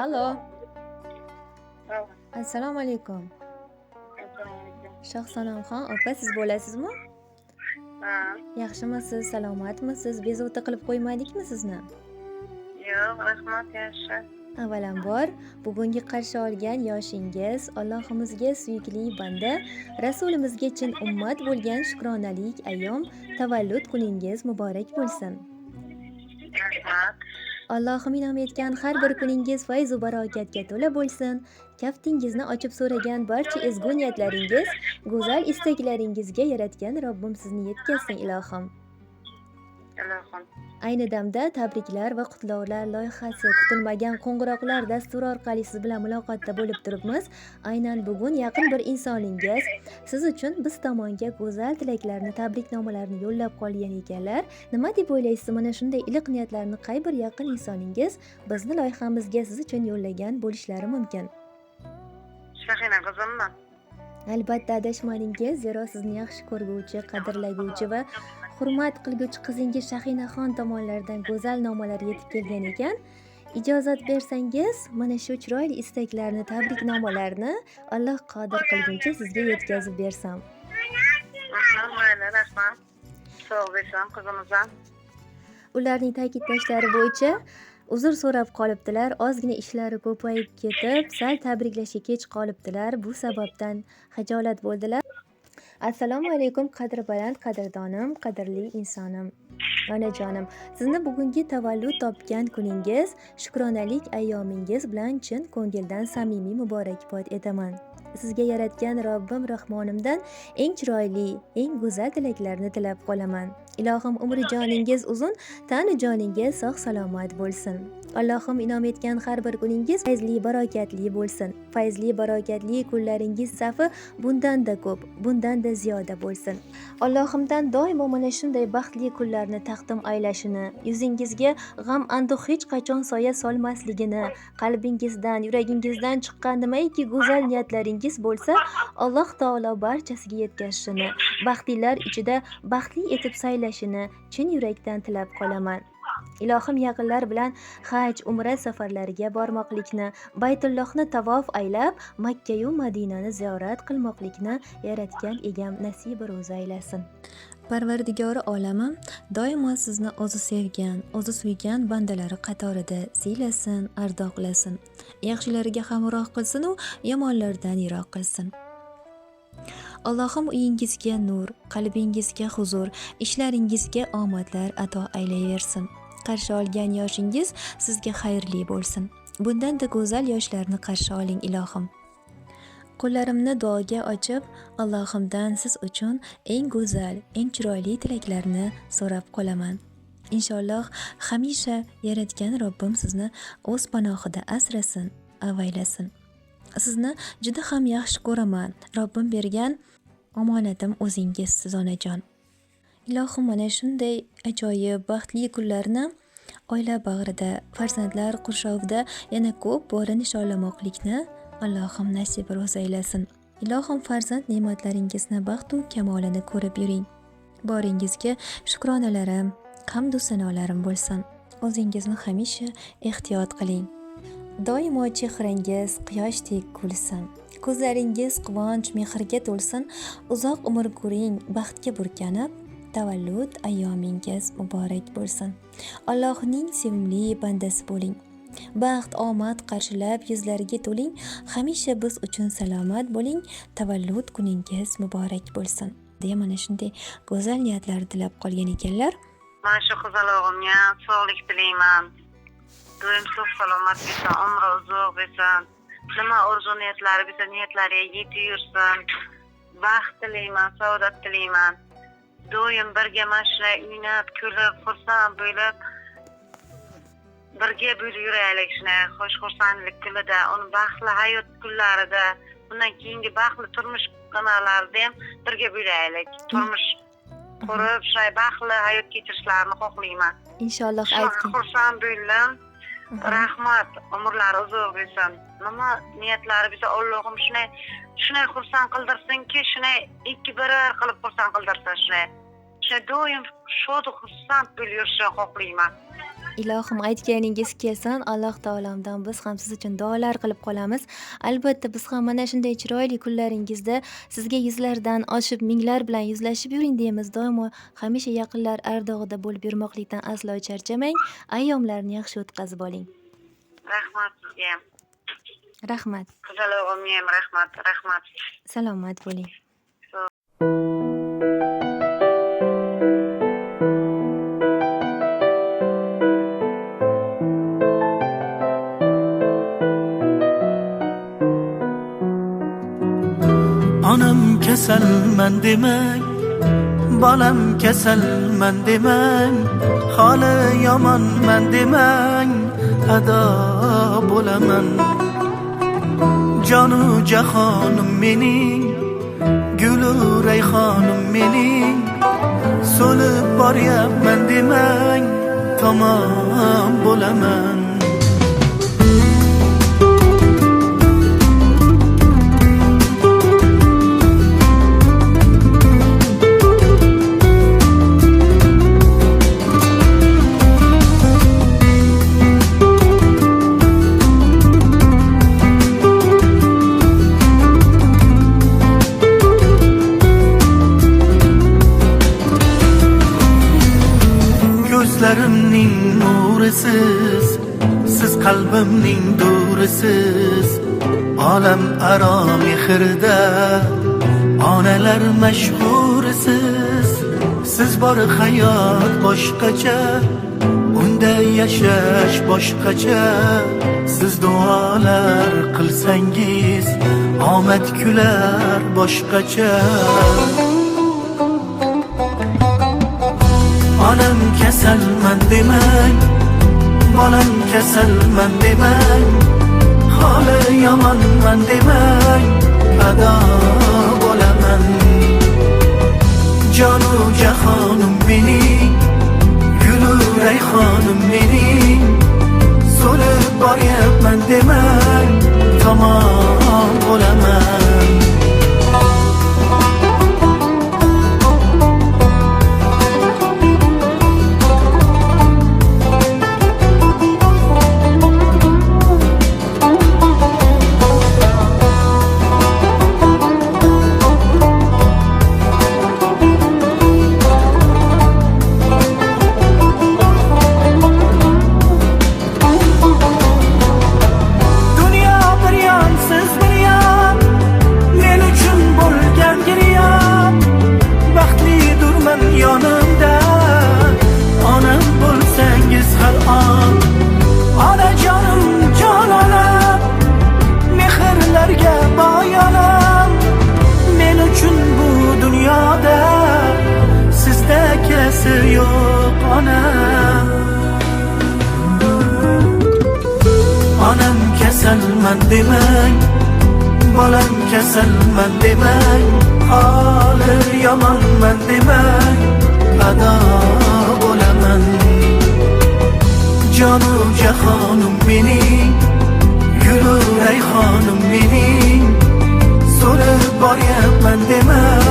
Allo. Alo, Assalomu alaykum. assalomu alaykum. Shohsanamxon opa, siz bo'lasizmi? Ha, Yaxshimisiz, salomatmisiz? Bezovta qilib qo'ymadikmi sizni? yo'q, rahmat, yaxshi. Avvalambor, bugungi qarshi olgan yoshingiz Allohimizga suyukli banda, Rasulimizga chin ummat bo'lgan shukronalik ayyom tavallud kuningiz muborak bo'lsin. Rahmat. Allohim inom etgan har bir kuningiz fayzu barokatga to'la bo'lsin. Kaftingizni ochib so'ragan barcha ezgu niyatlaringiz, go'zal istaklaringizga yaratgan Robbim sizni yetkazsin ilohim. Ilohim. Ayni damda tabriklar va qutlovlar loyihasi kutilmagan qo'ng'iroqlar dasturi orqali siz bilan muloqotda bo'lib turibmiz. Aynan bugun yaqin bir insoningiz siz uchun biz tomonga go'zal tilaklarni, tabriknomalarni yo'llab qolgan ekanlar. Nima deb o'ylaysiz? Mana shunday iliq niyatlarni qay bir yaqin insoningiz bizni loyihamizga siz uchun yo'llagan bo'lishlari mumkin? Shahina qizimmi? Albatta adashmadingiz, zero sizni yaxshi ko'rguvchi, qadrlaguvchi va hurmat qilguvchi qizingiz Shahinaxon tomonlaridan go'zal nomalar yetib kelgan ekan. Ijozat bersangiz, mana shu chiroyli istaklarni, tabriknomalarni Alloh qodir qilguncha sizga yetkazib bersam. Mayli, rahmat. Sog' bo'lsin qizimizdan. Ularning ta'kidlashlari bo'yicha uzr so'rab qolibdilar. Ozgina ishlari ko'payib ketib, sal tabriklashga kech qolibdilar. Bu sababdan xijolat bo'ldilar. Assalomu alaykum qadri baland qadrdonim, qadrli insonim. Onajonim, sizni bugungi tavallud topgan kuningiz, shukronalik ayyomingiz bilan chin ko'ngildan samimiy muborakbod etaman. Sizga yaratgan Robbim Rahmonimdan eng chiroyli, eng go'zal tilaklarni tilab qolaman. Ilohim umri joningiz uzun, tanu joningiz sog' salomat bo'lsin. Allohim inom etgan har bir kuningiz fayzli, barokatli bo'lsin. Fayzli, barokatli kunlaringiz safi bundan-da ko'p, bundan-da ziyoda bo'lsin. Allohimdan doimo mana shunday baxtli kunlarni taqdim aylashini, yuzingizga g'am anduh hech qachon soya solmasligini, qalbingizdan, yuragingizdan chiqqan nimaiki go'zal niyatlaringiz bo'lsa, Alloh taolo barchasiga yetkazishini, baxtlilar ichida baxtli etib saylashini chin yurakdan tilab qolaman. Ilohim yaqinlar bilan haj, umra safarlariga bormoqlikni, Baytullohni tavof aylab, Makka yu Madinani ziyorat qilmoqlikni yaratgan egam nasibi ro'za aylasin. Parvardigori olamim doimo sizni o'zi sevgan, o'zi suygan bandalari qatorida siylasin, ardoqlasin. Yaxshilariga hamroh qilsin u yomonlardan yiroq qilsin. Allohim uyingizga nur, qalbingizga huzur, ishlaringizga omadlar ato aylayversin. Qarshi olgan yoshingiz sizga xayrli bo'lsin. Bundan-da go'zal yoshlarni qarshi oling ilohim. Qo'llarimni duoga ochib, Allohimdan siz uchun eng go'zal, eng chiroyli tilaklarni so'rab qolaman. Inshaalloh hamisha yaratgan Robbim sizni o'z panohida asrasin, avaylasin. Sizni juda ham yaxshi ko'raman. Robbim bergan omonatim o'zingizsiz onajon. Ilohim mana shunday ajoyib, baxtli kunlarni oila bag'rida, farzandlar qurshovida yana ko'p bora nishonlamoqlikni Allohim nasib ro'za aylasin. Ilohim farzand ne'matlaringizni baxtu kamolini ko'rib yuring. Boringizga shukronalarim, hamdu sanolarim bo'lsin. O'zingizni hamisha ehtiyot qiling. Doimo chehrangiz quyoshdek kulsin. Ko'zlaringiz quvonch, mehrga to'lsin. Uzoq umr ko'ring, baxtga burkanib. Tavallud ayyomingiz muborak bo'lsin. Allohning sevimli bandasi bo'ling. Baxt, omad qarshilab yuzlariga to'ling. Hamisha biz uchun salomat bo'ling. Tavallud kuningiz muborak bo'lsin. deya mana shunday go'zal niyatlar tilab qolgan ekanlar. Mana shu qizalog'imga sog'lik tilayman. Doim sog' salomat bo'lsin, umri uzoq bo'lsin. Nima orzu niyatlari bo'lsa, niyatlariga yetib yursin. Baxt tilayman, saodat tilayman. Doim birga mana shunday o'ynab, kulib, xursand bo'lib birga bo'lib yuraylik shunday xursandlik kunida, uni baxtli hayot kunlarida, bundan keyingi baxtli turmush qanalarida ham birga bo'laylik. Turmush qurib, shunday baxtli hayot kechirishlarini xohlayman. Inshaalloh Shunaqa aytgan. xursand bo'ldim. Rahmat, umrlari uzoq bo'lsin. Nima niyatlari bo'lsa, Allohim shunday xursand qildirsinki, shunday ikki barar qilib xursand qildirsin shunday. Doim shod xursand bo'lib yurishni xohlayman. Ilohim aytganingiz kelsin. Alloh taolamdan biz ham siz uchun duolar qilib qolamiz. Albatta biz ham mana shunday chiroyli kunlaringizda sizga yuzlardan oshib minglar bilan yuzlashib yuring deymiz. Doimo hamisha yaqinlar ardog'ida bo'lib yurmoqlikdan aslo charchamang. Ayyomlarni yaxshi o'tkazib oling. Rahmat sizga ham. Rahmat. Go'zal o'g'limga ham rahmat. Salomat bo'ling. Onam kasalman demang, bolam kasalman demang, holi yomonman demang, ado bo'laman. Jonu jahonim mening, gulu rayhonim mening, so'lib boryapman demang, tamom bo'laman. Ko'zlarimning nurisiz, siz qalbimning durisiz, olam aro mehrda onalar mashhurisiz. Siz bor hayot boshqacha, unda yashash boshqacha. Siz duolar qilsangiz omad kular boshqacha. Onam kasalman demang, bolam kasalman demang, holi yomonman demang, ado bo'laman. Jonu jahonim mening, gulu rayhonim mening, so'lib boryapman demang, tamom bo'laman. Yo'q onam, onam kasalman demang, bolam kasalman demang, holi yomonman demang, ado bo'laman. Jonu jahonim mening, gulu rayhonim mening, so'lib boryapman demang,